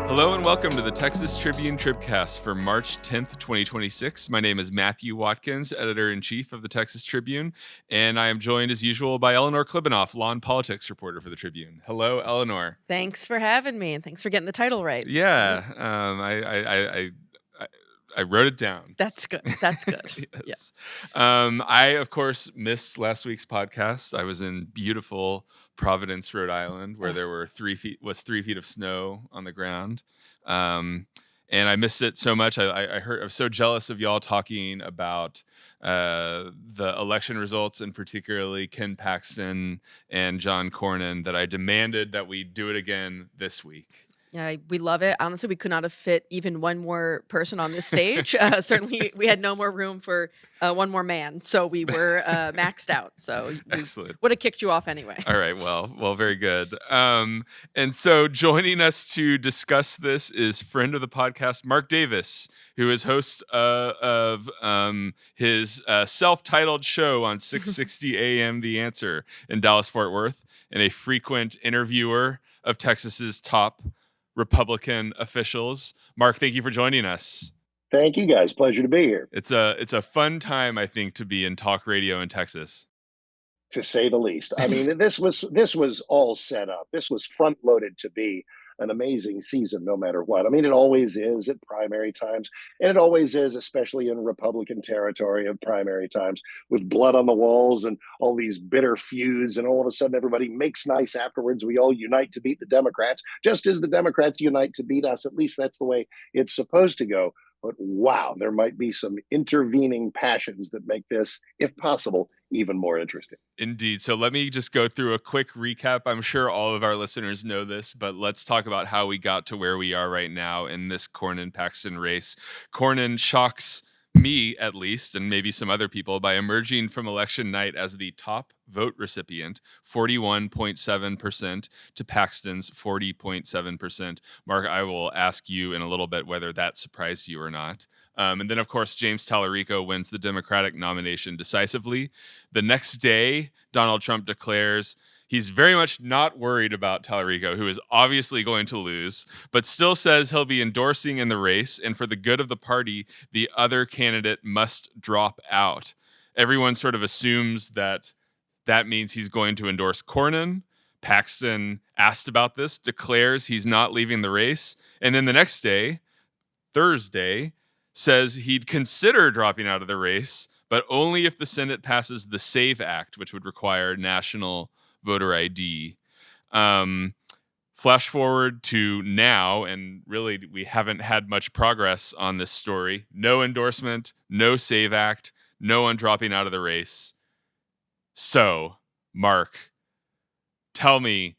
Hello and welcome to the Texas Tribune TribCast for March 10th, 2026. My name is Matthew Watkins, Editor-in-Chief of the Texas Tribune, and I am joined as usual by Eleanor Klibanoff, law and politics reporter for the Tribune. Hello, Eleanor. Thanks for having me, and thanks for getting the title right. Yeah, I wrote it down. That's good. That's good. Yes. I, of course, missed last week's podcast. I was in beautiful Providence, Rhode Island, where there were 3 feet of snow on the ground. And I missed it so much. I was so jealous of y'all talking about the election results, and particularly Ken Paxton and John Cornyn, that I demanded that we do it again this week. Yeah, we love it. Honestly, we could not have fit even one more person on this stage. Certainly, we had no more room for one more man, so we were maxed out. So Excellent. Would have kicked you off anyway. All right. Well, very good. And so joining us to discuss this is friend of the podcast, Mark Davis, who is host of his self-titled show on 660 AM The Answer in Dallas-Fort Worth, and a frequent interviewer of Texas's top Republican officials. Mark, thank you for joining us. Thank you, guys. Pleasure to be here. It's a fun time, I think, to be in talk radio in Texas, to say the least. I mean, this was all set up. This was front loaded to be an amazing season, no matter what. I mean, it always is at primary times, and it always is, especially in Republican territory of primary times, with blood on the walls and all these bitter feuds, and all of a sudden everybody makes nice afterwards. We all unite to beat the Democrats, just as the Democrats unite to beat us. At least that's the way it's supposed to go. But wow, there might be some intervening passions that make this, if possible, even more interesting. Indeed. So let me just go through a quick recap. I'm sure all of our listeners know this, but let's talk about how we got to where we are right now in this Cornin-Paxton race. Cornyn shocks me, at least, and maybe some other people, by emerging from election night as the top vote recipient, 41.7% to Paxton's 40.7%. Mark, I will ask you in a little bit whether that surprised you or not. And then, of course, James Tallarico wins the Democratic nomination decisively. The next day, Donald Trump declares he's very much not worried about Tallarico, who is obviously going to lose, but still says he'll be endorsing in the race, and for the good of the party, the other candidate must drop out. Everyone sort of assumes that means he's going to endorse Cornyn. Paxton, asked about this, declares he's not leaving the race, and then the next day, Thursday, says he'd consider dropping out of the race, but only if the Senate passes the SAVE Act, which would require national voter ID. Flash forward to now, and really we haven't had much progress on this story. No endorsement, no SAVE Act, no one dropping out of the race. So, Mark, tell me,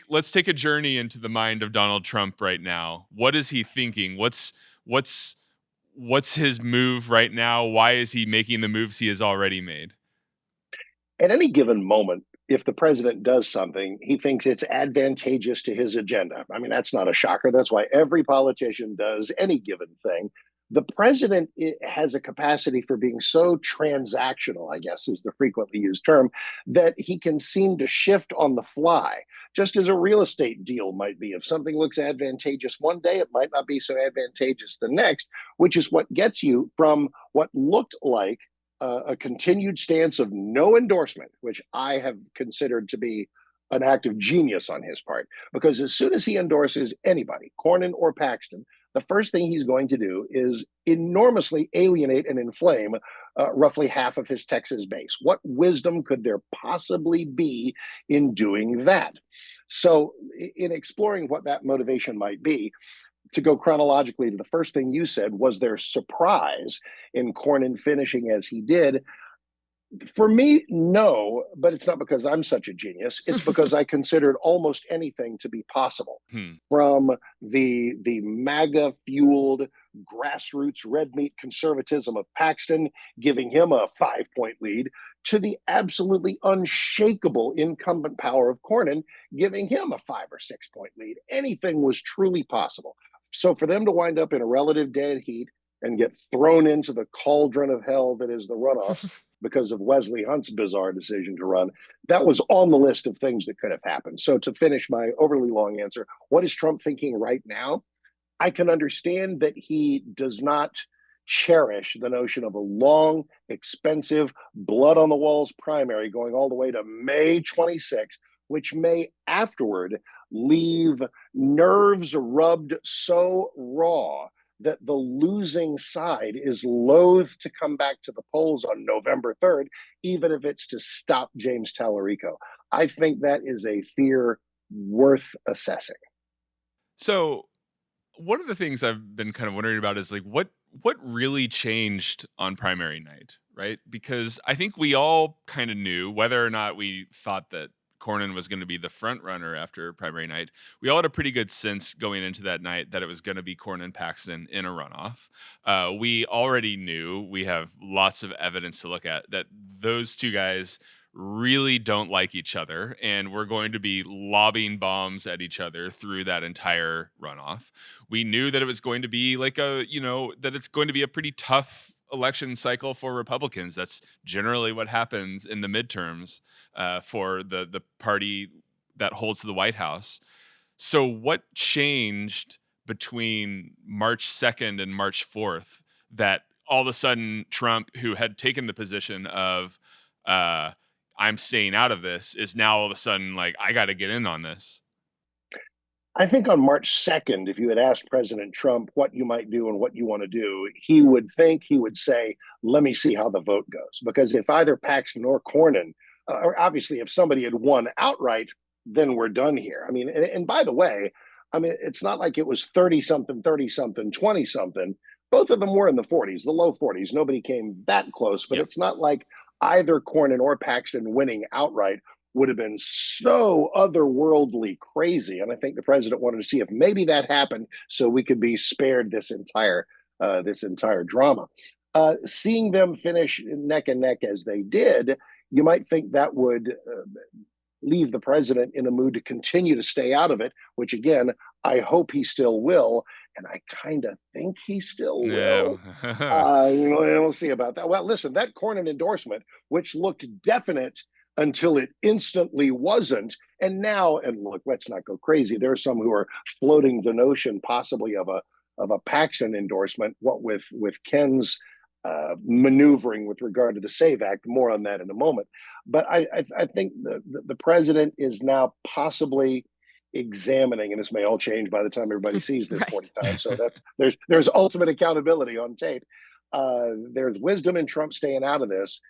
let's take a journey into the mind of Donald Trump right now. What is he thinking? What's his move right now? Why is he making the moves he has already made? At any given moment, if the president does something, he thinks it's advantageous to his agenda. I mean, that's not a shocker. That's why every politician does any given thing. The president has a capacity for being so transactional, I guess is the frequently used term, that he can seem to shift on the fly, just as a real estate deal might be. If something looks advantageous one day, it might not be so advantageous the next, which is what gets you from what looked like a continued stance of no endorsement, which I have considered to be an act of genius on his part, because as soon as he endorses anybody, Cornyn or Paxton, the first thing he's going to do is enormously alienate and inflame roughly half of his Texas base. What wisdom could there possibly be in doing that? So in exploring what that motivation might be, to go chronologically to the first thing you said, was there surprise in Cornyn finishing as he did? For me, no, but it's not because I'm such a genius. It's because I considered almost anything to be possible. From the MAGA-fueled grassroots red meat conservatism of Paxton, giving him a 5-point lead, to the absolutely unshakable incumbent power of Cornyn, giving him a 5 or 6-point lead. Anything was truly possible. So for them to wind up in a relative dead heat and get thrown into the cauldron of hell that is the runoff because of Wesley Hunt's bizarre decision to run, that was on the list of things that could have happened. So to finish my overly long answer, what is Trump thinking right now? I can understand that he does not cherish the notion of a long, expensive, blood on the walls primary going all the way to May 26th, which may afterward leave nerves rubbed so raw that the losing side is loath to come back to the polls on November 3rd, even if it's to stop James Tallarico. I think that is a fear worth assessing. So one of the things I've been kind of wondering about is like what really changed on primary night, right? Because I think we all kind of knew, whether or not we thought that Cornyn was going to be the front runner after primary night. We all had a pretty good sense going into that night that it was going to be Cornin-Paxton in a runoff. We already knew, we have lots of evidence to look at, that those two guys really don't like each other, and we're going to be lobbing bombs at each other through that entire runoff. We knew that it was going to be like that it's going to be a pretty tough election cycle for Republicans. That's generally what happens in the midterms for the party that holds the White House. So what changed between March 2nd and March 4th that all of a sudden Trump, who had taken the position of I'm staying out of this, is now all of a sudden like, I got to get in on this? I think on March 2nd, if you had asked President Trump what you might do and what you want to do, he would say, let me see how the vote goes. Because if either Paxton or Cornyn, or obviously if somebody had won outright, then we're done here. I mean, and by the way, I mean, it's not like it was 30 something, 30 something, 20 something. Both of them were in the 40s, the low 40s. Nobody came that close, but It's not like either Cornyn or Paxton winning outright would have been so otherworldly crazy. And I think the president wanted to see if maybe that happened so we could be spared this entire drama. Seeing them finish neck and neck as they did, you might think that would leave the president in a mood to continue to stay out of it, which again, I hope he still will. And I kind of think he still will. We'll see about that. Well, listen, that Cornyn endorsement, which looked definite until it instantly wasn't. And now, and look, let's not go crazy. There are some who are floating the notion possibly of a Paxton endorsement, what with Ken's maneuvering with regard to the SAVE Act. More on that in a moment. But I think the president is now possibly examining, and this may all change by the time everybody sees this Right. 40 times. So there's ultimate accountability on tape. There's wisdom in Trump staying out of this.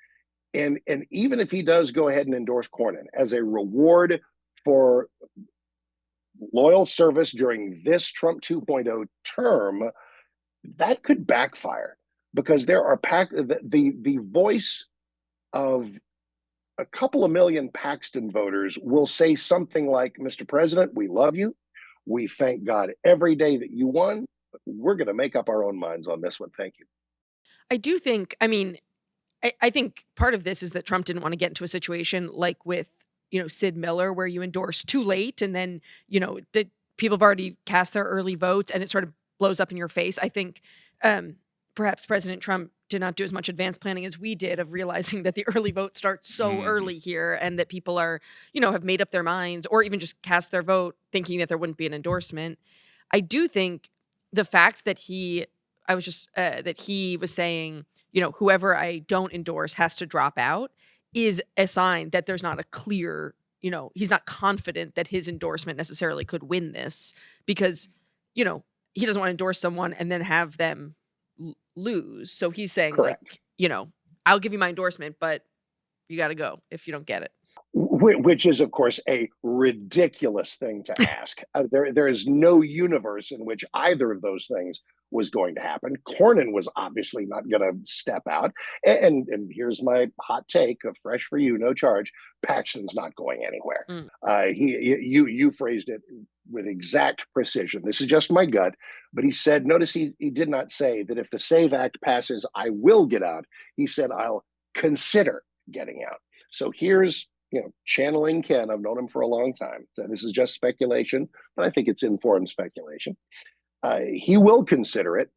And even if he does go ahead and endorse Cornyn as a reward for loyal service during this Trump 2.0 term, that could backfire because there are the voice of a couple of million Paxton voters will say something like, Mr. President, we love you. We thank God every day that you won. But we're going to make up our own minds on this one. Thank you. I do think, I mean, I think part of this is that Trump didn't want to get into a situation like with, Sid Miller, where you endorse too late and then, the people have already cast their early votes and it sort of blows up in your face. I think perhaps President Trump did not do as much advanced planning as we did of realizing that the early vote starts so early here and that people are, have made up their minds or even just cast their vote thinking that there wouldn't be an endorsement. I do think the fact that he was saying, whoever I don't endorse has to drop out is a sign that there's not a clear, he's not confident that his endorsement necessarily could win this because, he doesn't want to endorse someone and then have them lose. So he's saying, Correct. like, I'll give you my endorsement, but you got to go if you don't get it. Which is, of course, a ridiculous thing to ask. There is no universe in which either of those things was going to happen. Cornyn was obviously not going to step out. And here's my hot take of fresh for you, no charge. Paxton's not going anywhere. You phrased it with exact precision. This is just my gut. But he said, notice he did not say that if the SAVE Act passes, I will get out. He said, I'll consider getting out. So here's, channeling Ken. I've known him for a long time. So this is just speculation, but I think it's informed speculation. He will consider it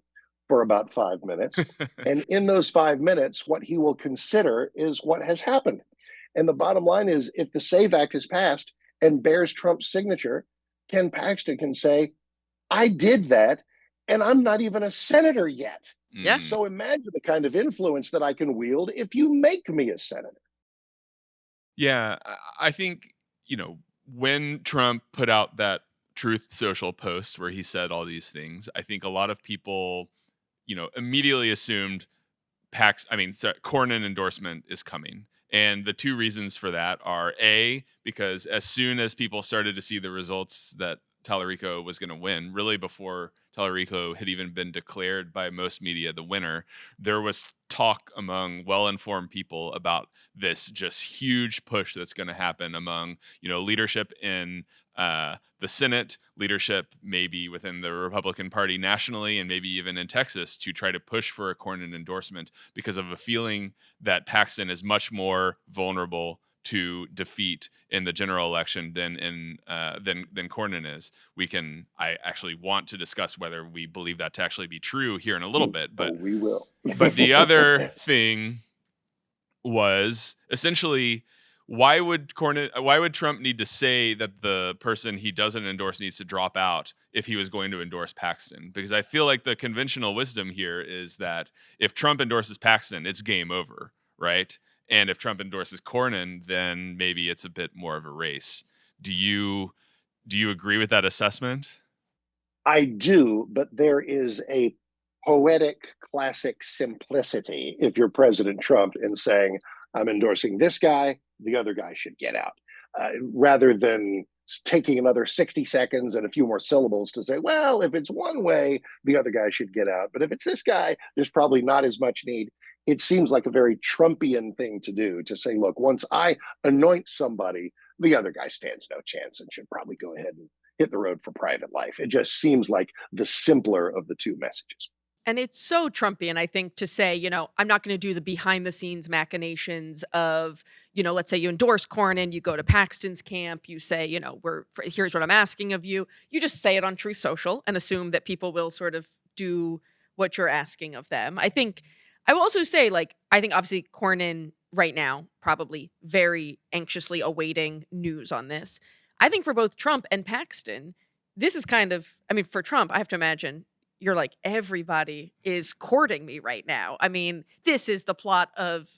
for about 5 minutes. And in those 5 minutes, what he will consider is what has happened. And the bottom line is if the SAVE Act is passed and bears Trump's signature, Ken Paxton can say, I did that. and I'm not even a senator yet. Yeah. So imagine the kind of influence that I can wield if you make me a senator. Yeah, I think, when Trump put out that Truth Social post where he said all these things, I think a lot of people, immediately assumed Cornyn endorsement is coming. And the two reasons for that are A, because as soon as people started to see the results that Tallarico was going to win, really before Tallarico had even been declared by most media the winner, there was talk among well-informed people about this just huge push that's going to happen among, leadership in the Senate, leadership maybe within the Republican Party nationally, and maybe even in Texas to try to push for a Cornyn endorsement because of a feeling that Paxton is much more vulnerable to defeat in the general election than Cornyn is. I actually want to discuss whether we believe that to actually be true here in a little bit, but we will. But the other thing was essentially, why would Trump need to say that the person he doesn't endorse needs to drop out if he was going to endorse Paxton? Because I feel like the conventional wisdom here is that if Trump endorses Paxton, it's game over, right? And if Trump endorses Cornyn, then maybe it's a bit more of a race. Do you agree with that assessment? I do, but there is a poetic classic simplicity if you're President Trump in saying, I'm endorsing this guy, the other guy should get out, rather than taking another 60 seconds and a few more syllables to say, well, if it's one way, the other guy should get out. But if it's this guy, there's probably not as much need. It seems like a very Trumpian thing to do, to say, look, once I anoint somebody, the other guy stands no chance and should probably go ahead and hit the road for private life. It just seems like the simpler of the two messages. And it's so Trumpian, I think, to say, I'm not going to do the behind the scenes machinations of, let's say you endorse Cornyn, you go to Paxton's camp, you say, here's what I'm asking of you. You just say it on Truth Social and assume that people will sort of do what you're asking of them. I will also say, I think obviously Cornyn right now, probably very anxiously awaiting news on this. I think for both Trump and Paxton, this is for Trump, I have to imagine, you're like, everybody is courting me right now. I mean, this is the plot of,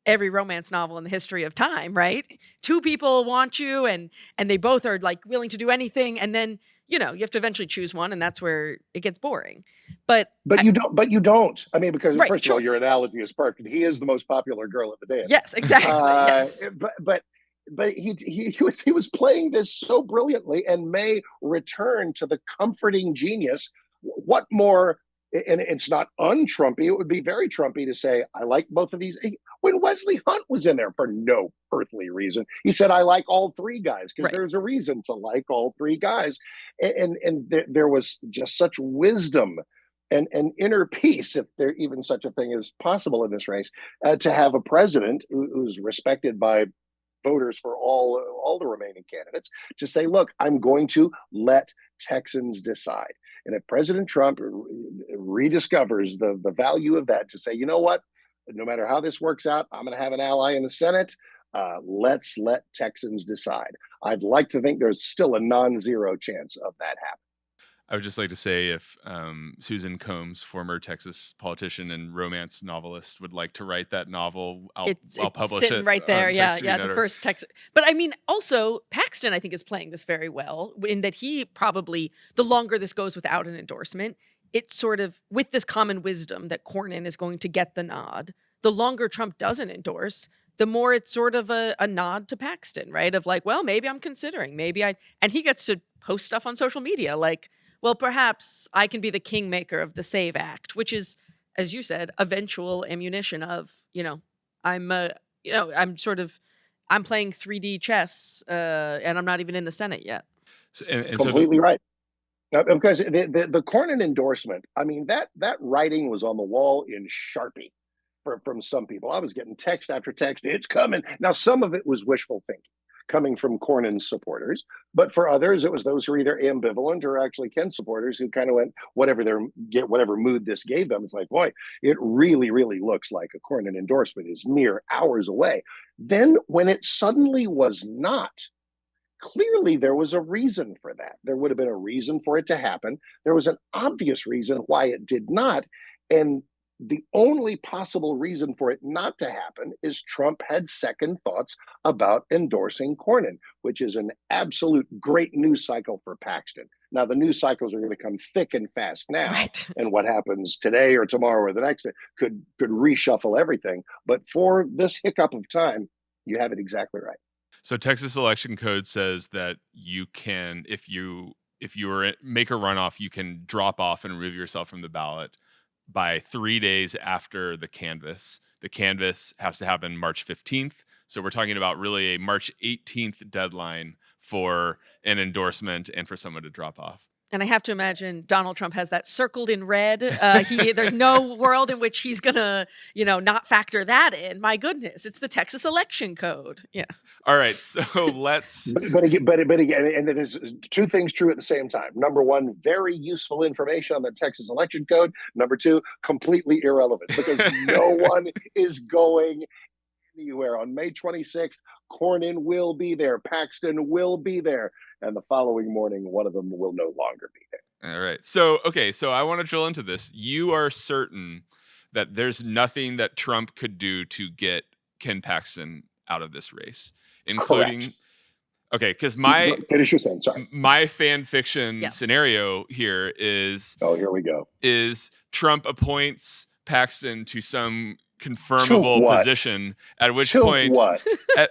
every romance novel in the history of time, right? Two people want you and they both are willing to do anything. And then, you have to eventually choose one, and that's where it gets boring. But you don't. I mean, because right, first of all, your analogy is perfect. He is the most popular girl at the dance. Yes, exactly. Yes. But he was playing this so brilliantly and may return to the comforting genius. What more? And it's not un-Trumpy. It would be very Trumpy to say, I like both of these. When Wesley Hunt was in there for no earthly reason, he said, I like all three guys, because there's a reason to like all three guys. And there was just such wisdom and inner peace, if there even such a thing is possible in this race, to have a president who's respected by voters for all the remaining candidates, to say, look, I'm going to let Texans decide. And if President Trump rediscovers the value of that, to say, you know what, no matter how this works out, I'm going to have an ally in the Senate. Let's let Texans decide. I'd like to think there's still a non-zero chance of that happening. I would just like to say, if Susan Combs, former Texas politician and romance novelist, would like to write that novel, I'll publish sitting it right there. Yeah, the or... first Texas. But I mean, also Paxton, I think, is playing this very well in that he probably, the longer this goes without an endorsement, it's sort of with this common wisdom that Cornyn is going to get the nod. The longer Trump doesn't endorse, the more it's sort of a nod to Paxton, right? Of like, well, maybe I'm considering, and he gets to post stuff on social media like, well, perhaps I can be the kingmaker of the SAVE Act, which is, as you said, eventual ammunition of, I'm playing 3D chess, and I'm not even in the Senate yet. Completely right. Because the Cornyn endorsement, I mean, that writing was on the wall in Sharpie from some people. I was getting text after text. It's coming. Now, some of it was wishful thinking coming from Cornyn's supporters, but for others, it was those who are either ambivalent or actually Ken supporters who kind of went, whatever mood this gave them. It's like, boy, it really, really looks like a Cornyn endorsement is mere hours away. Then when it suddenly was not, Clearly, there was a reason for that. There would have been a reason for it to happen. There was an obvious reason why it did not. And the only possible reason for it not to happen is Trump had second thoughts about endorsing Cornyn, which is an absolute great news cycle for Paxton. Now, the news cycles are going to come thick and fast now, Right. and what happens today or tomorrow or the next day could reshuffle everything. But for this hiccup of time, you have it exactly right. So Texas election code says that you can, if you make a runoff, you can drop off and remove yourself from the ballot by 3 days after the canvass. The canvass has to happen March 15th. So we're talking about really a March 18th deadline for an endorsement and for someone to drop off. And I have to imagine Donald Trump has that circled in red. There's no world in which he's gonna, not factor that in. My goodness, it's the Texas election code. Yeah. All right, so let's. But again, and there's two things true at the same time. Number one, very useful information on the Texas election code. Number two, completely irrelevant because no one is going anywhere. On May 26th, Cornyn will be there. Paxton will be there. And the following morning, one of them will no longer be there. All right. So I want to drill into this. You are certain that there's nothing that Trump could do to get Ken Paxton out of this race, including. Correct. Okay, because finish your sentence. Sorry. My fan fiction scenario here is. Oh, here we go. Is Trump appoints Paxton to some confirmable position, at which point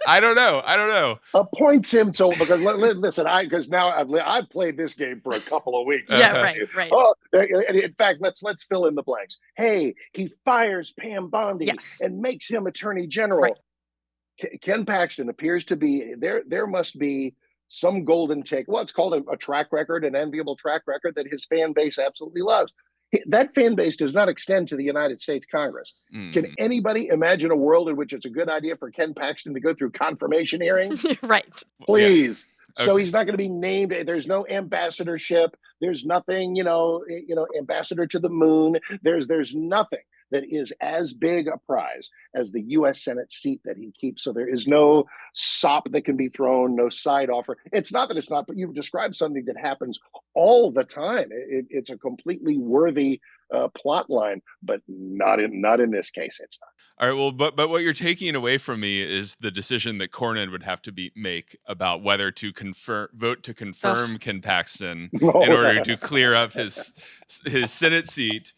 I don't know appoints him to, because listen, because now I've played this game for a couple of weeks. Right. Oh, in fact, let's fill in the blanks. Hey, he fires Pam Bondi and makes him attorney general. Right. Ken Paxton appears to be there must be some golden take. Well, it's called a track record, an enviable track record that his fan base absolutely loves. That fan base does not extend to the United States Congress. Can anybody imagine a world in which it's a good idea for Ken Paxton to go through confirmation hearings? Right. Please. Yeah. So he's not going to be named. There's no ambassadorship. There's nothing, ambassador to the moon. There's nothing that is as big a prize as the U.S. Senate seat that he keeps. So there is no sop that can be thrown, no side offer. It's not that it's not, but you've described something that happens all the time. It's a completely worthy plot line, but not in this case. It's not. All right. Well, but what you're taking away from me is the decision that Cornyn would have to make about whether to vote to confirm Ken Paxton in order to clear up his Senate seat.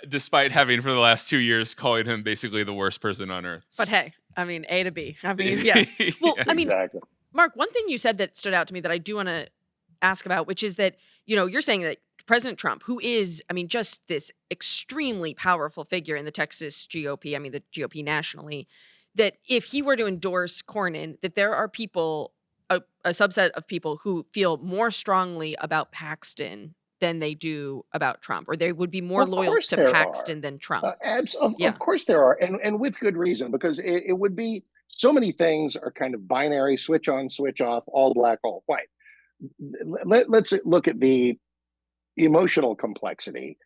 Despite having for the last 2 years calling him basically the worst person on earth. But hey, A to B. Yeah. Well, exactly. Mark, one thing you said that stood out to me that I do want to ask about, which is that, you're saying that President Trump, who is, just this extremely powerful figure in the Texas GOP, the GOP nationally, that if he were to endorse Cornyn, that there are people, a subset of people who feel more strongly about Paxton than they do about Trump, or they would be more loyal to Paxton than Trump. Of course there are, and with good reason, because it would be so many things are kind of binary, switch on, switch off, all black, all white. Let's look at the emotional complexity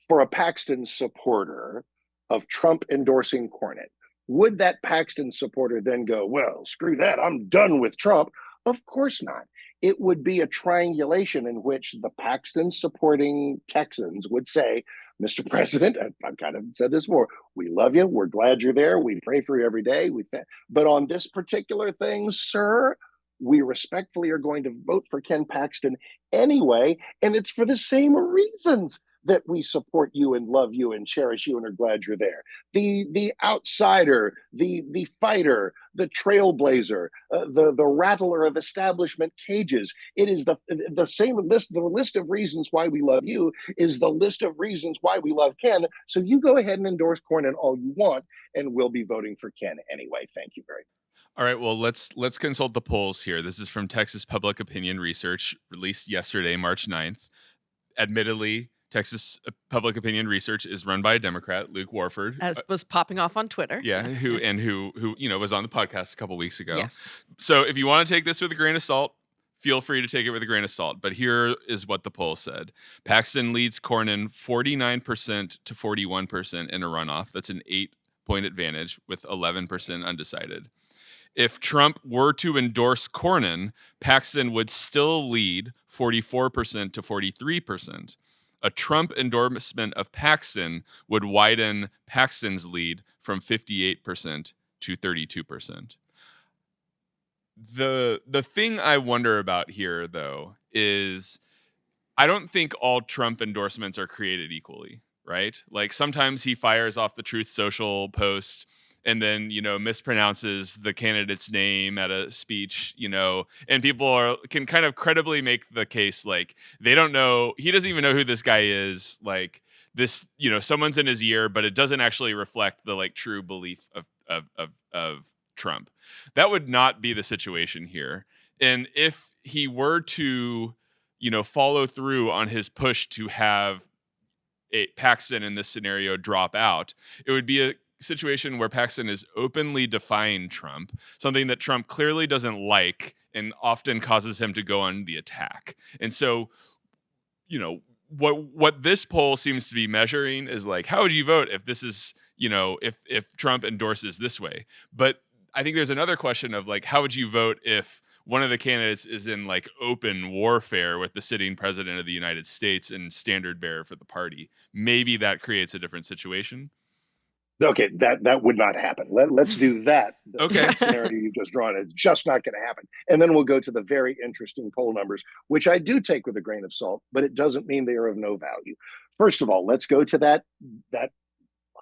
for a Paxton supporter of Trump endorsing Cornyn. Would that Paxton supporter then go, well, screw that, I'm done with Trump? Of course not. It would be a triangulation in which the Paxton supporting Texans would say, Mr. President, I've kind of said this before, we love you, we're glad you're there, we pray for you every day, but on this particular thing, sir, we respectfully are going to vote for Ken Paxton anyway, and it's for the same reasons that we support you and love you and cherish you and are glad you're there. The outsider, the fighter, the trailblazer, the rattler of establishment cages. It is the same list. The list of reasons why we love you is the list of reasons why we love Ken. So you go ahead and endorse Cornyn all you want, and we'll be voting for Ken anyway. Thank you very much. All right, well, let's consult the polls here. This is from Texas Public Opinion Research, released yesterday, March 9th. Admittedly, Texas Public Opinion Research is run by a Democrat, Luke Warford, as was popping off on Twitter. Yeah, who was on the podcast a couple weeks ago. Yes. So if you want to take this with a grain of salt, feel free to take it with a grain of salt. But here is what the poll said: Paxton leads Cornyn 49% to 41% in a runoff. That's an 8-point advantage with 11% undecided. If Trump were to endorse Cornyn, Paxton would still lead 44% to 43%. A Trump endorsement of Paxton would widen Paxton's lead from 58% to 32%. The thing I wonder about here, though, is I don't think all Trump endorsements are created equally, right? Like sometimes he fires off the Truth Social post and then, mispronounces the candidate's name at a speech, and people can kind of credibly make the case like they don't know, he doesn't even know who this guy is, like this, someone's in his ear, but it doesn't actually reflect the like true belief of Trump. That would not be the situation here. And if he were to follow through on his push to have Paxton in this scenario drop out, it would be a situation where Paxton is openly defying Trump, something that Trump clearly doesn't like and often causes him to go on the attack. And so, what this poll seems to be measuring is like, how would you vote if this is, if Trump endorses this way? But I think there's another question of like, how would you vote if one of the candidates is in like open warfare with the sitting president of the United States and standard bearer for the party? Maybe that creates a different situation. Okay, that would not happen. Let's do that. Okay. The scenario you've just drawn is just not going to happen. And then we'll go to the very interesting poll numbers, which I do take with a grain of salt, but it doesn't mean they are of no value. First of all, let's go to that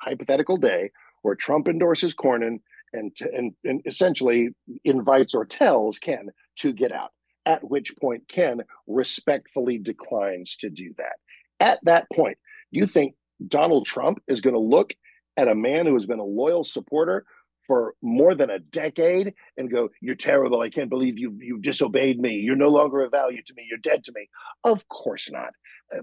hypothetical day where Trump endorses Cornyn and essentially invites or tells Ken to get out, at which point Ken respectfully declines to do that. At that point, you think Donald Trump is going to look at a man who has been a loyal supporter for more than a decade and go, "You're terrible. I can't believe you disobeyed me. You're no longer of value to me. You're dead to me"? Of course not.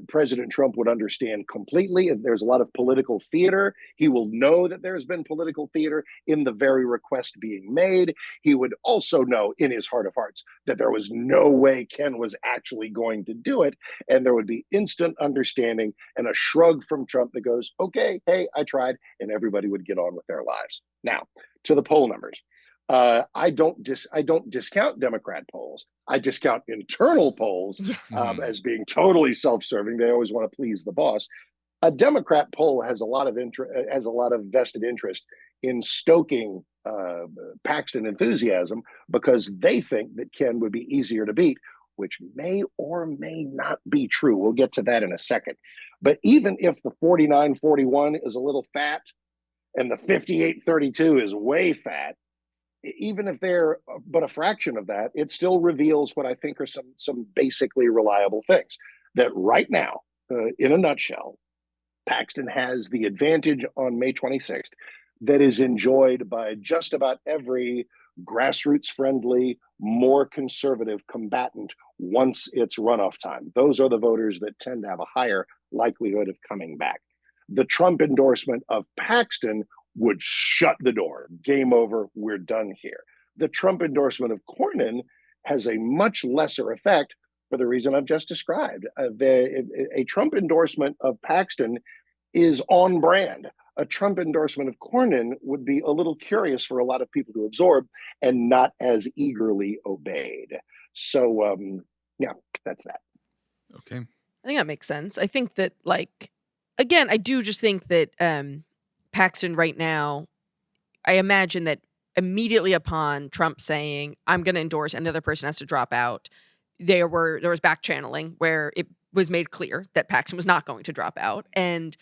President Trump would understand completely if there's a lot of political theater. He will know that there's been political theater in the very request being made. He would also know in his heart of hearts that there was no way Ken was actually going to do it. And there would be instant understanding and a shrug from Trump that goes, "Okay, hey, I tried," and everybody would get on with their lives. Now, to the poll numbers. I don't discount Democrat polls. I discount internal polls as being totally self-serving. They always want to please the boss. A Democrat poll has a lot of vested interest in stoking Paxton enthusiasm because they think that Ken would be easier to beat, which may or may not be true. We'll get to that in a second. But even if the 49-41 is a little fat and the 58-32 is way fat, even if they're but a fraction of that, it still reveals what I think are some basically reliable things. That right now, in a nutshell, Paxton has the advantage on May 26th that is enjoyed by just about every grassroots-friendly, more conservative combatant once it's runoff time. Those are the voters that tend to have a higher likelihood of coming back. The Trump endorsement of Paxton would shut the door. Game over. We're done here. The Trump endorsement of Cornyn has a much lesser effect for the reason I've just described. A Trump endorsement of Paxton is on brand. A Trump endorsement of Cornyn would be a little curious for a lot of people to absorb and not as eagerly obeyed. So, yeah, that's that. Okay. I think that makes sense. I think that, like, again, I do just think that Paxton right now, I imagine that immediately upon Trump saying, "I'm going to endorse," and the other person has to drop out, there was back channeling where it was made clear that Paxton was not going to drop out. And,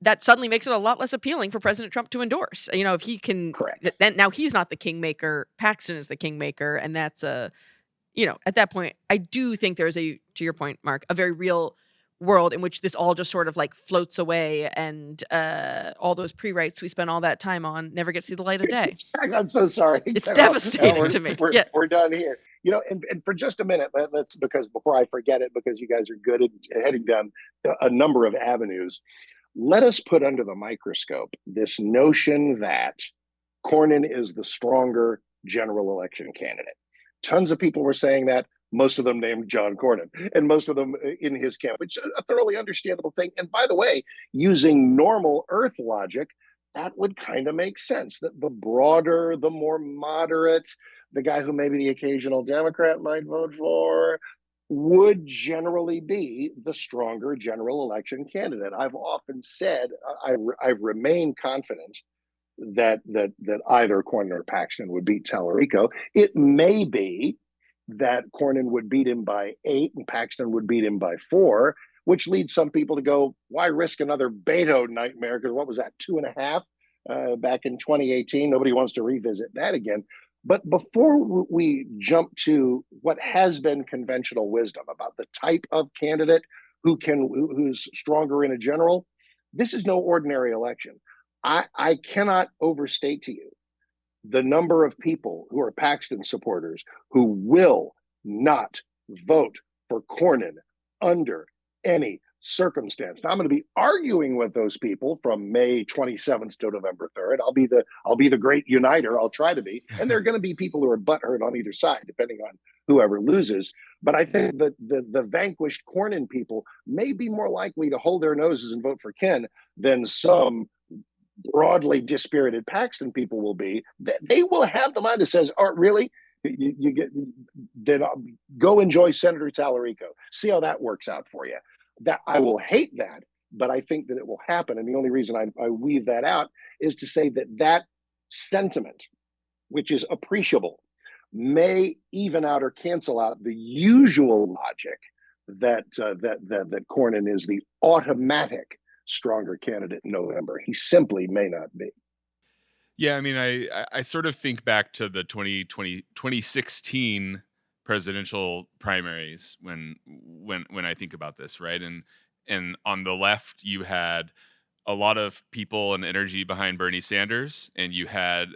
that suddenly makes it a lot less appealing for President Trump to endorse. If he can, then now he's not the kingmaker, Paxton is the kingmaker. And that's at that point, I do think there's to your point, Mark, a very real world in which this all just sort of like floats away and all those pre-writes we spent all that time on never get to see the light of day. I'm so sorry. It's devastating to me. We're done here. And for just a minute, let's, because before I forget it, because you guys are good at heading down a number of avenues, let us put under the microscope this notion that Cornyn is the stronger general election candidate. Tons of people were saying that. Most of them named John Cornyn, and most of them in his camp, which is a thoroughly understandable thing. And by the way, using normal Earth logic, that would kind of make sense. That the broader, the more moderate, the guy who maybe the occasional Democrat might vote for, would generally be the stronger general election candidate. I've often said I remain confident that either Cornyn or Paxton would beat Tallarico. It may be that Cornyn would beat him by 8 and Paxton would beat him by 4, which leads some people to go, why risk another Beto nightmare? Because what was that, 2.5 back in 2018? Nobody wants to revisit that again. But before we jump to what has been conventional wisdom about the type of candidate who's stronger in a general, this is no ordinary election. I cannot overstate to you the number of people who are Paxton supporters who will not vote for Cornyn under any circumstance. Now I'm going to be arguing with those people from May 27th to November 3rd. I'll be the great uniter. I'll try to be. And there are going to be people who are butthurt on either side, depending on whoever loses. But I think that the vanquished Cornyn people may be more likely to hold their noses and vote for Ken than some broadly dispirited Paxton people will be. They will have the mind that says, "Oh, really? You get then go enjoy Senator Tallarico. See how that works out for you." That I will hate that, but I think that it will happen. And the only reason I weave that out is to say that sentiment, which is appreciable, may even out or cancel out the usual logic that Cornyn is the automatic stronger candidate in November. He simply may not be. Yeah, I mean, I sort of think back to the 2016 presidential primaries when I think about this, right? And on the left, you had a lot of people and energy behind Bernie Sanders, and you had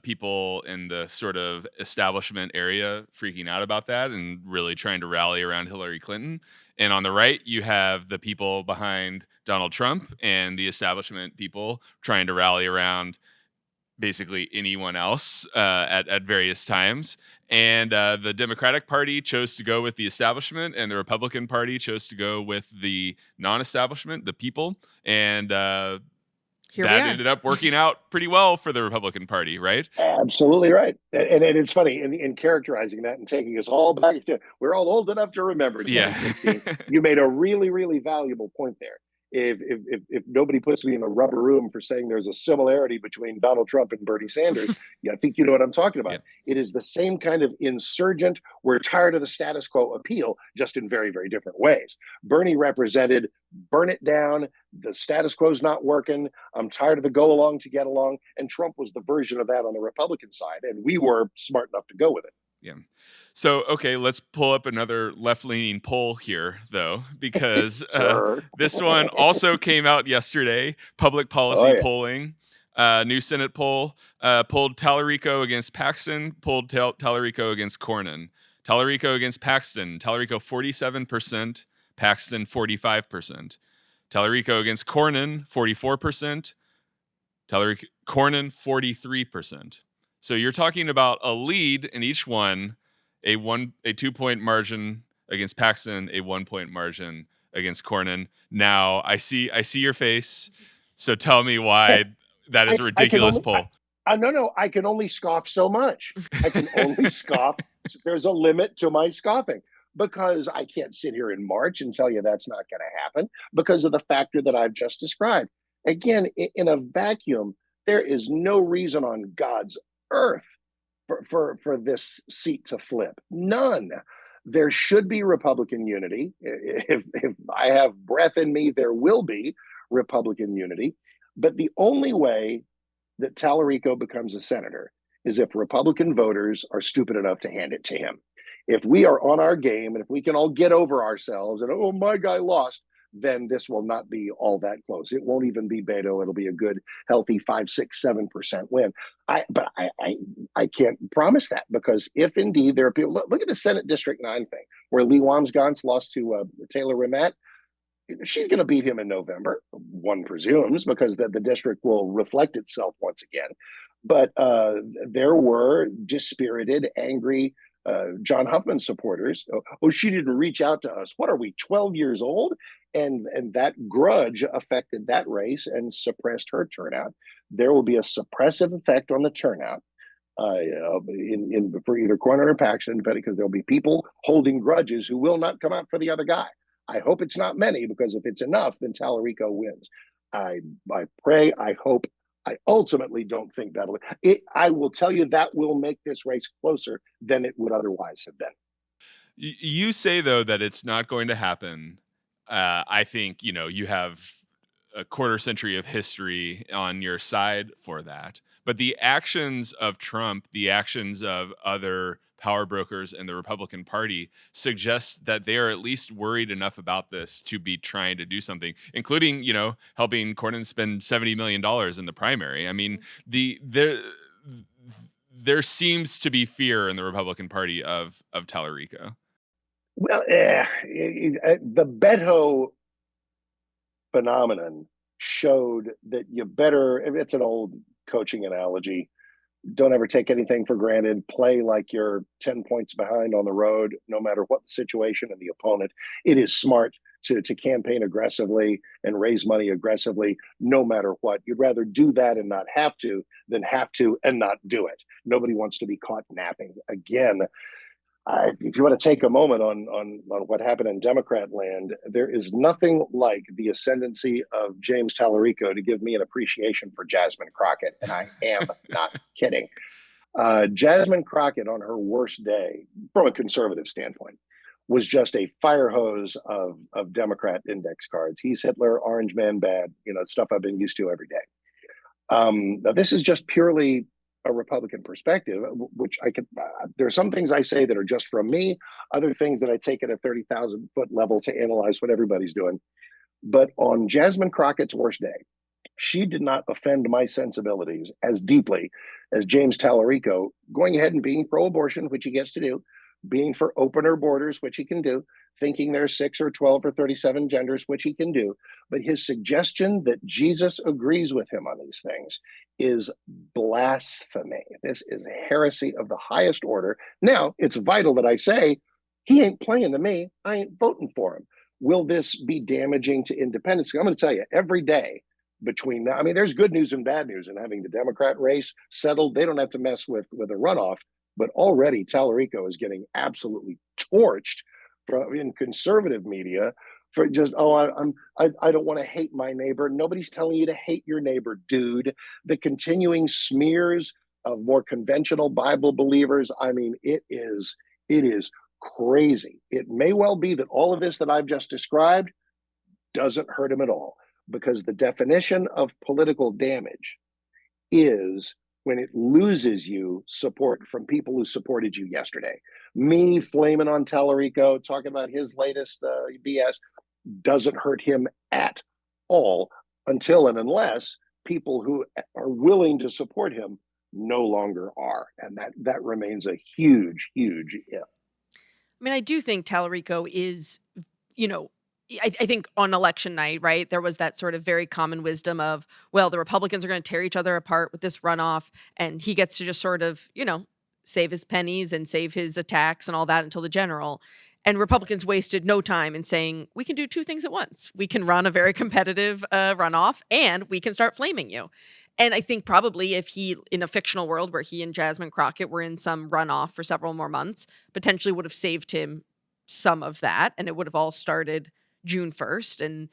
people in the sort of establishment area freaking out about that and really trying to rally around Hillary Clinton. And on the right, you have the people behind Donald Trump and the establishment people trying to rally around basically anyone else at various times. And the Democratic Party chose to go with the establishment, and the Republican Party chose to go with the non-establishment, the people. And that ended up working out pretty well for the Republican Party, right? Absolutely right. And it's funny in characterizing that and taking us all back to, we're all old enough to remember 2016. Yeah. You made a really, really valuable point there. If nobody puts me in a rubber room for saying there's a similarity between Donald Trump and Bernie Sanders, yeah, I think you know what I'm talking about. Yeah. It is the same kind of insurgent, we're tired of the status quo appeal, just in very, very different ways. Bernie represented burn it down, the status quo's not working, I'm tired of the go along to get along, and Trump was the version of that on the Republican side, and we were smart enough to go with it. Yeah. So, okay, let's pull up another left-leaning poll here, though, because this one also came out yesterday. Public policy polling, new Senate poll, polled Tallarico against Paxton, polled Tallarico against Cornyn. Tallarico against Paxton, Tallarico 47%, Paxton 45%. Tallarico against Cornyn, 44%. Cornyn 43%. So you're talking about a lead in each one, a 2-point margin against Paxton, a 1-point margin against Cornyn. Now I see your face. So tell me why that is a ridiculous poll. No, I can only scoff so much. I can only scoff. There's a limit to my scoffing, because I can't sit here in March and tell you that's not going to happen because of the factor that I've just described. Again, in a vacuum, there is no reason on God's earth for this seat to flip. None. There should be Republican unity. If I have breath in me, there will be Republican unity. But the only way that Tallarico becomes a senator is if Republican voters are stupid enough to hand it to him. If we are on our game and if we can all get over ourselves and, oh, my guy lost, then this will not be all that close. It won't even be Beto. It'll be a good, healthy 5, 6, 7% win. But I can't promise that, because if indeed there are people, look at the Senate District 9 thing, where Lee Wamsgans lost to Taylor Rimette. She's going to beat him in November, one presumes, because the district will reflect itself once again. But there were dispirited, angry John Huffman supporters. Oh, she didn't reach out to us. What are we, 12 years old? And that grudge affected that race and suppressed her turnout. There will be a suppressive effect on the turnout for either Cornin or Paxton, because there'll be people holding grudges who will not come out for the other guy. I hope it's not many, because if it's enough, then Tallarico wins. I pray, I hope. I ultimately don't think that'll. I will tell you that will make this race closer than it would otherwise have been. You say, though, that it's not going to happen. I think, you have a quarter century of history on your side for that. But the actions of Trump, the actions of other power brokers in the Republican Party suggest that they are at least worried enough about this to be trying to do something, including, helping Cornyn spend $70 million in the primary. I mean, there seems to be fear in the Republican Party of Tallarico. Well, the Beto phenomenon showed that you better, it's an old coaching analogy, don't ever take anything for granted, play like you're 10 points behind on the road, no matter what the situation and the opponent. It is smart to campaign aggressively and raise money aggressively, no matter what. You'd rather do that and not have to than have to and not do it. Nobody wants to be caught napping. Again, if you want to take a moment on what happened in Democrat land, there is nothing like the ascendancy of James Tallarico to give me an appreciation for Jasmine Crockett, and I am not kidding. Jasmine Crockett, on her worst day, from a conservative standpoint, was just a fire hose of Democrat index cards. He's Hitler, Orange Man bad, stuff I've been used to every day. Now, this is just purely a Republican perspective, which there are some things I say that are just from me, other things that I take at a 30,000 foot level to analyze what everybody's doing. But on Jasmine Crockett's worst day, she did not offend my sensibilities as deeply as James Tallarico going ahead and being pro-abortion, which he gets to do, being for opener borders, which he can do, thinking there's 6 or 12 or 37 genders, which he can do. But his suggestion that Jesus agrees with him on these things is blasphemy. This is a heresy of the highest order. Now, it's vital that I say, he ain't playing to me. I ain't voting for him. Will this be damaging to independence? I'm going to tell you, every day between now, there's good news and bad news in having the Democrat race settled. They don't have to mess with a runoff. But already Tallarico is getting absolutely torched in conservative media for just, I don't want to hate my neighbor. Nobody's telling you to hate your neighbor, dude. The continuing smears of more conventional Bible believers, it is crazy. It may well be that all of this that I've just described doesn't hurt him at all, because the definition of political damage is when it loses you support from people who supported you yesterday. Me flaming on Tallarico, talking about his latest BS, doesn't hurt him at all until and unless people who are willing to support him no longer are. And that remains a huge, huge if. I do think Tallarico is, I think on election night, right, there was that sort of very common wisdom of, well, the Republicans are going to tear each other apart with this runoff, and he gets to just sort of, save his pennies and save his attacks and all that until the general. And Republicans wasted no time in saying, we can do two things at once. We can run a very competitive runoff, and we can start flaming you. And I think probably if he, in a fictional world where he and Jasmine Crockett were in some runoff for several more months, potentially would have saved him some of that, and it would have all started June 1st.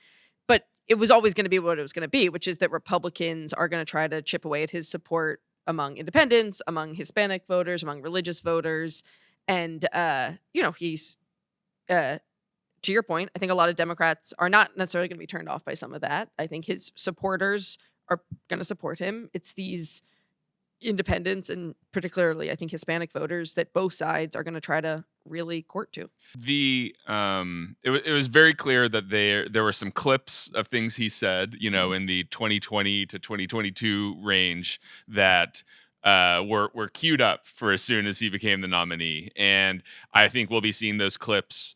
But it was always going to be what it was going to be, which is that Republicans are going to try to chip away at his support among independents, among Hispanic voters, among religious voters. And, he's, to your point, I think a lot of Democrats are not necessarily going to be turned off by some of that. I think his supporters are going to support him. It's these independents and particularly, I think, Hispanic voters that both sides are going to try to really court to. It was very clear that there were some clips of things he said, in the 2020 to 2022 range that were queued up for as soon as he became the nominee. And I think we'll be seeing those clips,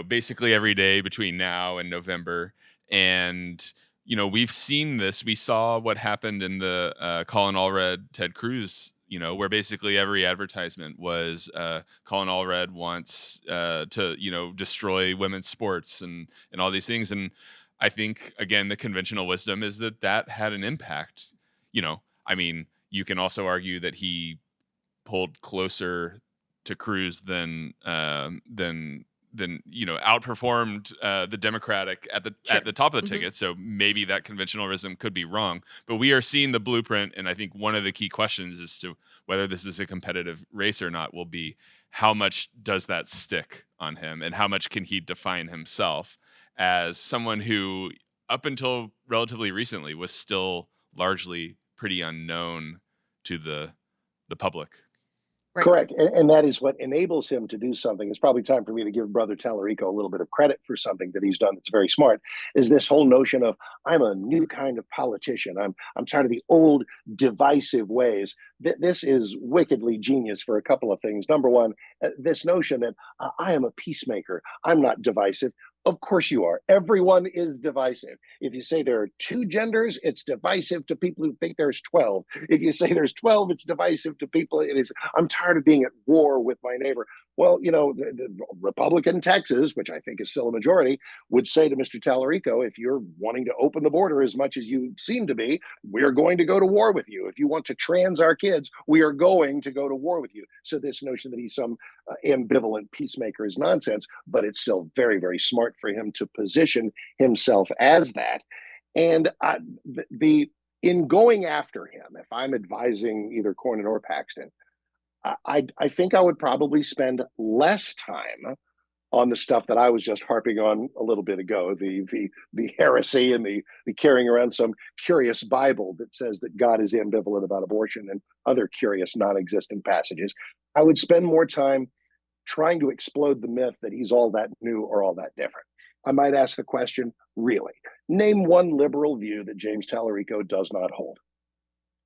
basically every day between now and November. And we've seen this. We saw what happened in the Colin Allred, Ted Cruz, where basically every advertisement was Colin Allred wants to, destroy women's sports and all these things. And I think, again, the conventional wisdom is that had an impact. I mean, you can also argue that he pulled closer to Cruz than outperformed the Democratic at the top of the ticket. So maybe that conventional wisdom could be wrong. But we are seeing the blueprint, and I think one of the key questions as to whether this is a competitive race or not will be how much does that stick on him, and how much can he define himself as someone who, up until relatively recently, was still largely pretty unknown to the public. Right. Correct. And that is what enables him to do something. It's probably time for me to give Brother Tallarico a little bit of credit for something that he's done that's very smart, is this whole notion of, I'm a new kind of politician. I'm tired of the old divisive ways. This is wickedly genius for a couple of things. Number one, this notion that I am a peacemaker. I'm not divisive. Of course you are. Everyone is divisive. If you say there are 2 genders, it's divisive to people who think there's 12. If you say there's 12, it's divisive to people. It is, I'm tired of being at war with my neighbor. Well, the Republican Texas, which I think is still a majority, would say to Mr. Tallarico, if you're wanting to open the border as much as you seem to be, we're going to go to war with you. If you want to trans our kids, we are going to go to war with you. So this notion that he's some ambivalent peacemaker is nonsense, but it's still very, very smart for him to position himself as that. And in going after him, if I'm advising either Cornyn or Paxton, I think I would probably spend less time on the stuff that I was just harping on a little bit ago, the heresy and the carrying around some curious Bible that says that God is ambivalent about abortion and other curious non-existent passages. I would spend more time trying to explode the myth that he's all that new or all that different. I might ask the question, really, name one liberal view that James Tallarico does not hold.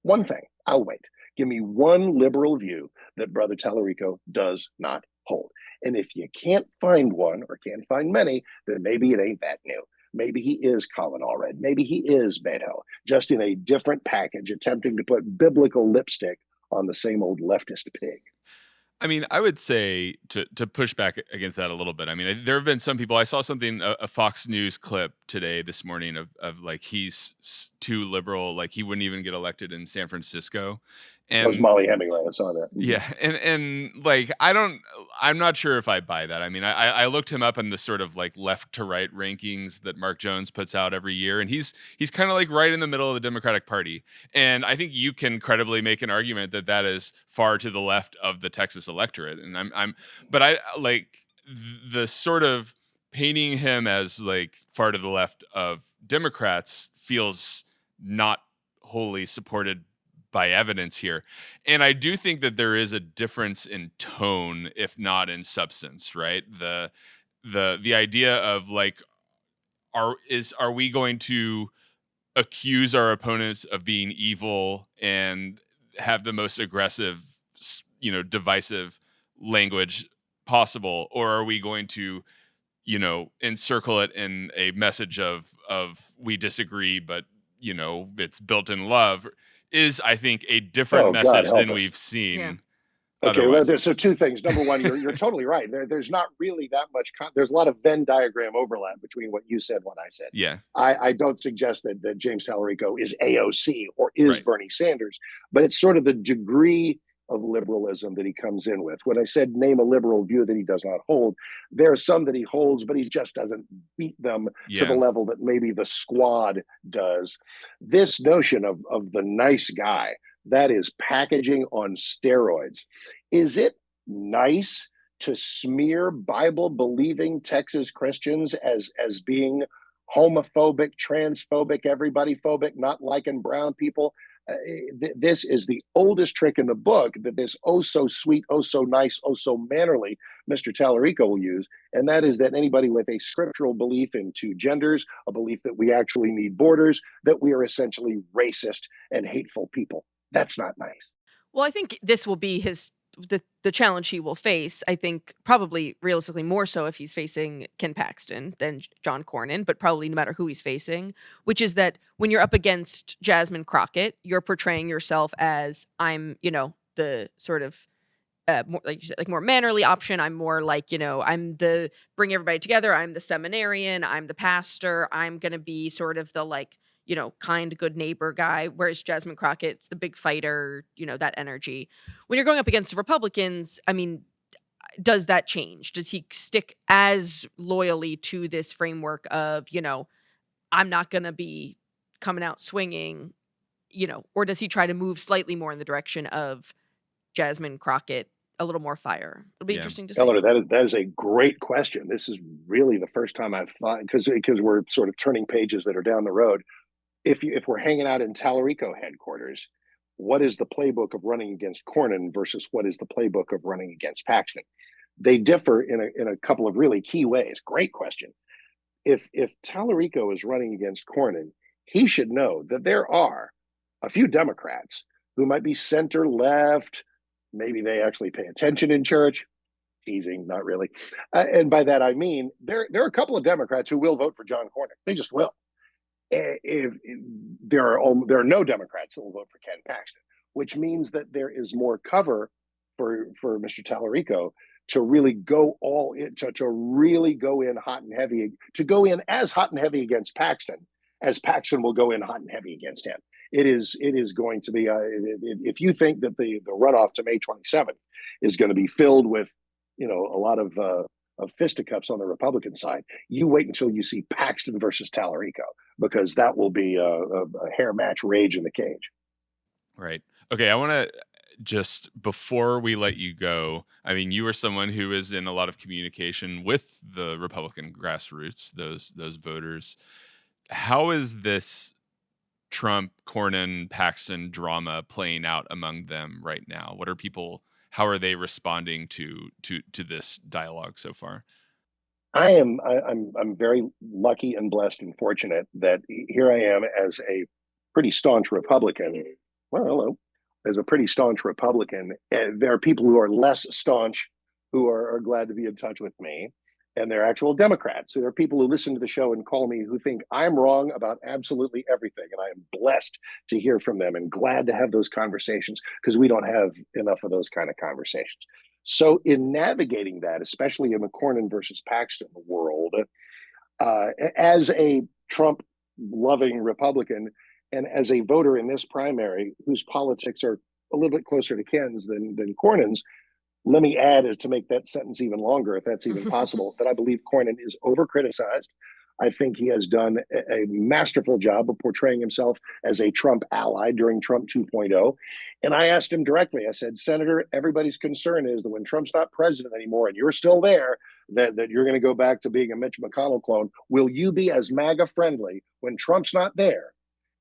One thing, I'll wait. Give me one liberal view that Brother Tallarico does not hold. And if you can't find one or can't find many, then maybe it ain't that new. Maybe he is Colin Allred. Maybe he is Beto, just in a different package, attempting to put biblical lipstick on the same old leftist pig. I mean, I would say to push back against that a little bit. I mean, there have been some people. I saw something, a Fox News clip this morning of like he's too liberal, like he wouldn't even get elected in San Francisco. And that was Molly Hemingway. I saw that. Yeah, and like I'm not sure if I buy that. I mean, I looked him up in the sort of like left to right rankings that Mark Jones puts out every year, and he's kind of like right in the middle of the Democratic Party. And I think you can credibly make an argument that is far to the left of the Texas electorate. And but I like the sort of painting him as like far to the left of Democrats feels not wholly supported by evidence here. And I do think that there is a difference in tone, if not in substance, right? The idea of like, are we going to accuse our opponents of being evil and have the most aggressive, divisive language possible, or are we going to, encircle it in a message of we disagree, but it's built in love, is, I think, a different message than we've seen. Yeah. Okay, well, so 2 things. Number one, you're totally right. There's not really that much. There's a lot of Venn diagram overlap between what you said and what I said. Yeah. I don't suggest that James Tallarico is AOC or is Bernie Sanders, but it's sort of the degree of liberalism that he comes in with. When I said name a liberal view that he does not hold, there are some that he holds, but he just doesn't beat them to the level that maybe the squad does. This notion of the nice guy, that is packaging on steroids. Is it nice to smear Bible-believing Texas Christians as being homophobic, transphobic, everybody phobic, not liking brown people? This is the oldest trick in the book that this oh so sweet, oh so nice, oh so mannerly Mr. Tallarico will use, and that is that anybody with a scriptural belief in 2 genders, a belief that we actually need borders, that we are essentially racist and hateful people. That's not nice. Well, I think this will be the challenge he will face. I think probably realistically more so if he's facing Ken Paxton than John Cornyn, but probably no matter who he's facing, which is that when you're up against Jasmine Crockett, you're portraying yourself as I'm the sort of more, like you said, like more mannerly option. I'm more like, I'm the bring everybody together. I'm the seminarian. I'm the pastor. I'm going to be sort of the like, kind, good neighbor guy. Whereas Jasmine Crockett's the big fighter, that energy. When you're going up against Republicans, I mean, does that change? Does he stick as loyally to this framework of, I'm not going to be coming out swinging, or does he try to move slightly more in the direction of Jasmine Crockett, a little more fire? It'll be interesting to see. Eleanor, that is a great question. This is really the first time I've thought, because we're sort of turning pages that are down the road. If we're hanging out in Tallarico headquarters, what is the playbook of running against Cornyn versus what is the playbook of running against Paxton? They differ in a couple of really key ways. Great question. If Tallarico is running against Cornyn, he should know that there are a few Democrats who might be center left. Maybe they actually pay attention in church. Teasing, not really. And by that I mean there are a couple of Democrats who will vote for John Cornyn. They just will. If there are no Democrats that will vote for Ken Paxton, which means that there is more cover for Mr. Tallarico to really go all in, to really go in hot and heavy, to go in as hot and heavy against Paxton as Paxton will go in hot and heavy against him. It is going to be, if you think that the runoff to May 27th is going to be filled with, a lot of fisticuffs on the Republican side, you wait until you see Paxton versus Tallarico, because that will be a hair match rage in the cage. Right. Okay. I want to just, before we let you go, I mean, you are someone who is in a lot of communication with the Republican grassroots, those voters. How is this Trump, Cornyn, Paxton drama playing out among them right now? What are people? How are they responding to this dialogue so far? I'm very lucky and blessed and fortunate that here I am as a pretty staunch Republican. Well, hello, as a pretty staunch Republican. And there are people who are less staunch who are glad to be in touch with me. And they're actual Democrats. So there are people who listen to the show and call me who think I'm wrong about absolutely everything. And I am blessed to hear from them and glad to have those conversations, because we don't have enough of those kind of conversations. So in navigating that, especially in the Cornyn versus Paxton world, as a Trump-loving Republican and as a voter in this primary whose politics are a little bit closer to Ken's than Cornyn's, let me add, as to make that sentence even longer, if that's even possible, that I believe Cornyn is over-criticized. I think he has done a masterful job of portraying himself as a Trump ally during Trump 2.0. And I asked him directly, I said, Senator, everybody's concern is that when Trump's not president anymore and you're still there, that you're going to go back to being a Mitch McConnell clone. Will you be as MAGA friendly when Trump's not there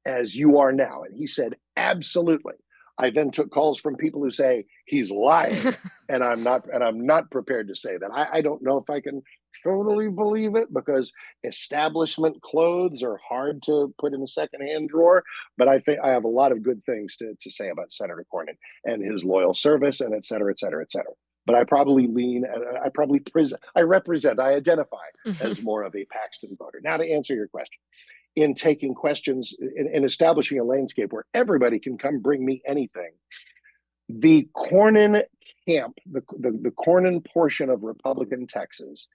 as you are now? And he said, absolutely. I then took calls from people who say he's lying, and I'm not prepared to say that. I don't know if I can totally believe it, because establishment clothes are hard to put in a secondhand drawer. But I think I have a lot of good things to say about Senator Cornyn and his loyal service, and et cetera, et cetera, et cetera. But I probably I identify as more of a Paxton voter. Now, to answer your question, in taking questions, in establishing a landscape where everybody can come bring me anything, the Cornyn camp, the Cornyn portion of Republican Texas,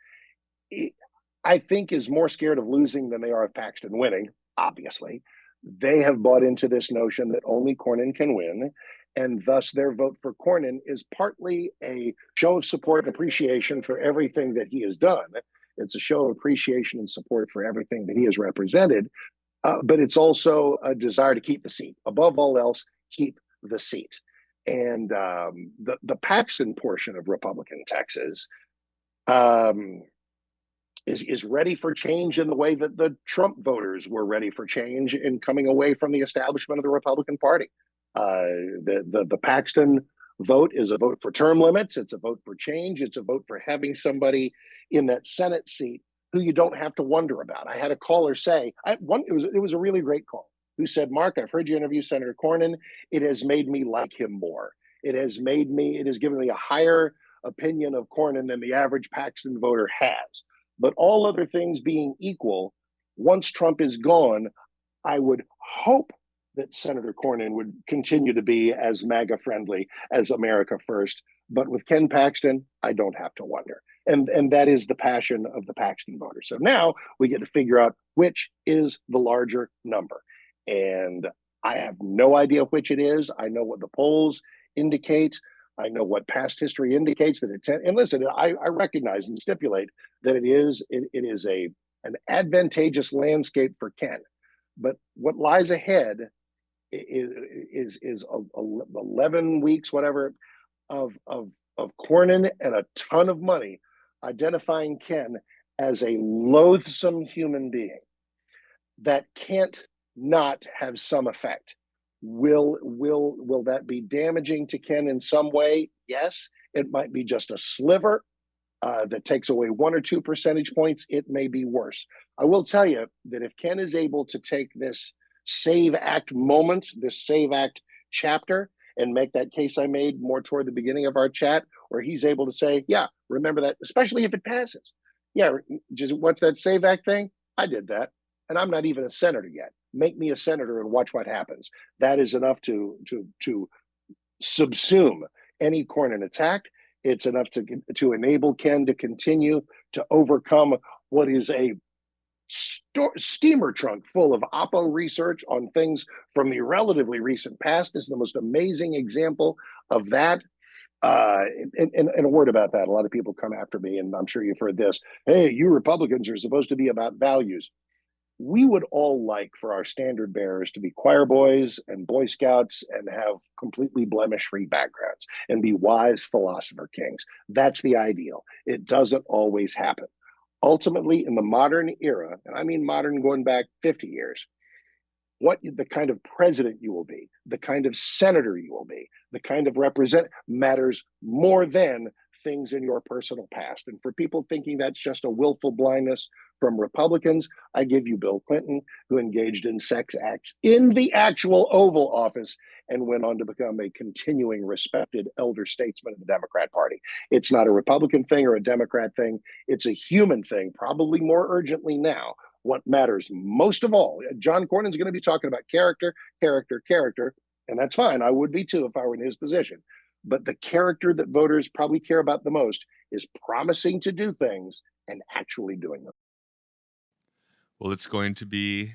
I think is more scared of losing than they are of Paxton winning, obviously. They have bought into this notion that only Cornyn can win, and thus their vote for Cornyn is partly a show of support and appreciation for everything that he has done. It's a show of appreciation and support for everything that he has represented, but it's also a desire to keep the seat. Above all else, keep the seat. And the Paxton portion of Republican Texas is ready for change in the way that the Trump voters were ready for change in coming away from the establishment of the Republican Party. The Paxton vote is a vote for term limits. It's a vote for change. It's a vote for having somebody in that Senate seat who you don't have to wonder about. I had a caller say, it was a really great call, who said, Mark, I've heard you interview Senator Cornyn. It has made me like him more. It has given me a higher opinion of Cornyn than the average Paxton voter has. But all other things being equal, once Trump is gone, I would hope that Senator Cornyn would continue to be as MAGA friendly as America First. But with Ken Paxton, I don't have to wonder. And that is the passion of the Paxton voters. So now we get to figure out which is the larger number. And I have no idea which it is. I know what the polls indicate. I know what past history indicates that it's. And listen, I recognize and stipulate that it is an advantageous landscape for Ken. But what lies ahead is 11 weeks, whatever, of Cornyn and a ton of money identifying Ken as a loathsome human being that can't not have some effect. Will that be damaging to Ken in some way? Yes. It might be just a sliver that takes away 1 or 2 percentage points. It may be worse. I will tell you that if Ken is able to take this Save Act moment, this Save Act chapter, and make that case I made more toward the beginning of our chat, where he's able to say, yeah, remember that, especially if it passes. Yeah, just what's that Save Act thing? I did that, and I'm not even a senator yet. Make me a senator and watch what happens. That is enough to subsume any Cornyn attack. It's enough to enable Ken to continue to overcome what is a steamer trunk full of Oppo research on things from the relatively recent past. This is the most amazing example of that. And a word about that. A lot of people come after me, and I'm sure you've heard this. Hey, you Republicans are supposed to be about values. We would all like for our standard bearers to be choir boys and Boy Scouts and have completely blemish-free backgrounds and be wise philosopher kings. That's the ideal. It doesn't always happen. Ultimately, in the modern era, and I mean modern going back 50 years, what the kind of president you will be, the kind of senator you will be, the kind of representative matters more than things in your personal past. And for people thinking that's just a willful blindness from Republicans, I give you Bill Clinton, who engaged in sex acts in the actual Oval Office and went on to become a continuing respected elder statesman of the Democrat Party. It's not a Republican thing or a Democrat thing. It's a human thing, probably more urgently now. What matters most of all, John Cornyn's going to be talking about character, and that's fine. I would be too if I were in his position. But the character that voters probably care about the most is promising to do things and actually doing them. Well, it's going to be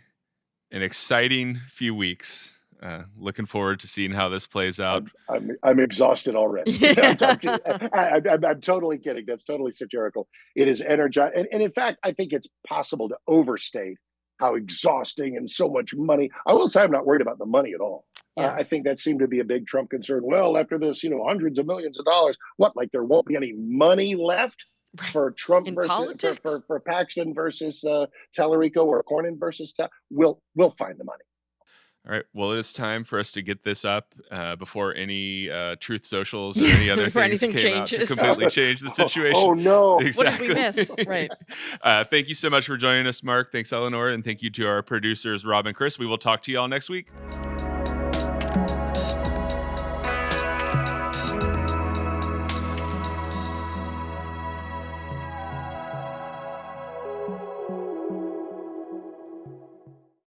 an exciting few weeks. Looking forward to seeing how this plays out. I'm exhausted already. Yeah. I'm totally kidding. That's totally satirical. It is energizing. And in fact, I think it's possible to overstate how exhausting and so much money. I will say I'm not worried about the money at all. Yeah. I think that seemed to be a big Trump concern. Well, after this, hundreds of millions of dollars, what, like there won't be any money left for Trump versus for Paxton versus Tallarico, or Cornyn versus we'll find the money. All right. Well, it's time for us to get this up before any Truth Socials or any other things came out to completely change the situation. Oh no! Exactly. What did we miss? Right. Thank you so much for joining us, Mark. Thanks, Eleanor, and thank you to our producers, Rob and Chris. We will talk to you all next week.